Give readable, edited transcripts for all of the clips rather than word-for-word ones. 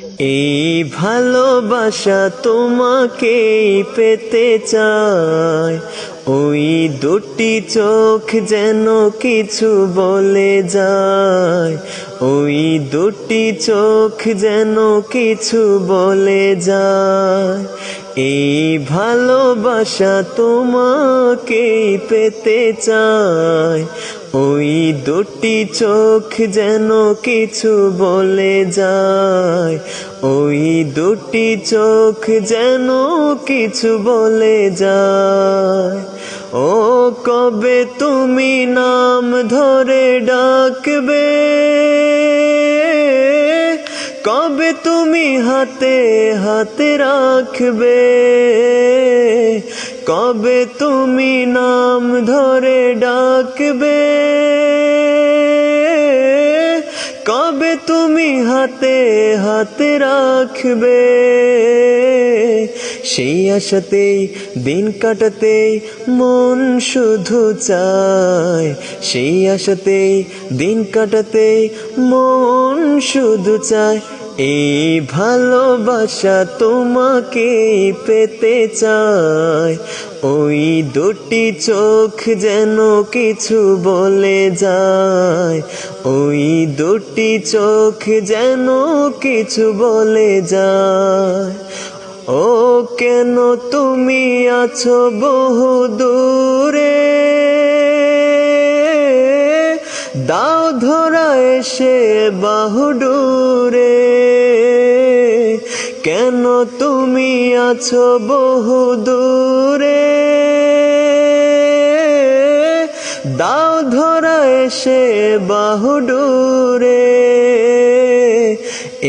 এই ভালোবাসা তোমাকেই পেতে চায়, ওই দুটি চোখ যেন কিছু বলে যায়, ওই দুটি চোখ যেন কিছু বলে যায়। এই ভালোবাসা তোমাকেই পেতে চায়, ওই দুটি চোখ যেন কিছু বলে যায়, ওই দুটি চোখ যেন কিছু বলে যায়। ও কবে তুমি নাম ধরে ডাকবে, কবে তুমি হাতে হাতে রাখবে, কবে তুমি নাম ধরে ডাকবে, কবে তুমি হাতে হাতে রাখবে। সেই আশাতেই দিন কাটাতে মন শুধু চায়, সেই আশাতেই দিন কাটাতে মন শুধু চায়। এই ভালোবাসা তোমাকে পেতে চায়, ওই দুটি চোখ যেন কিছু বলে যায়, ওই দুটি চোখ যেন কিছু বলে যায়। ও কেন তুমি আছো বহু দূরে, দাও ধরা এসে বাহুডুরে, কেন তুমি আছো বহু দূরে, দাও ধরা এসে বাহুডুরে।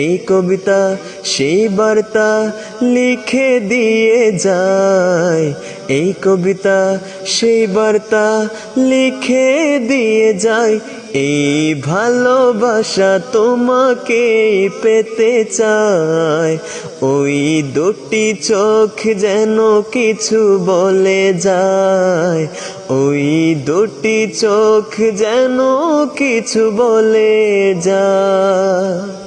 এই কবিতা সেই বার্তা লিখে দিয়ে যায়, এই কবিতা সেই বার্তা লিখে দিয়ে যায়। এই ভালোবাসা তোমাকে পেতে চায়, ওই দুটি চোখ যেন কিছু বলে যায়, ওই দুটি চোখ যেন কিছু বলে যায়।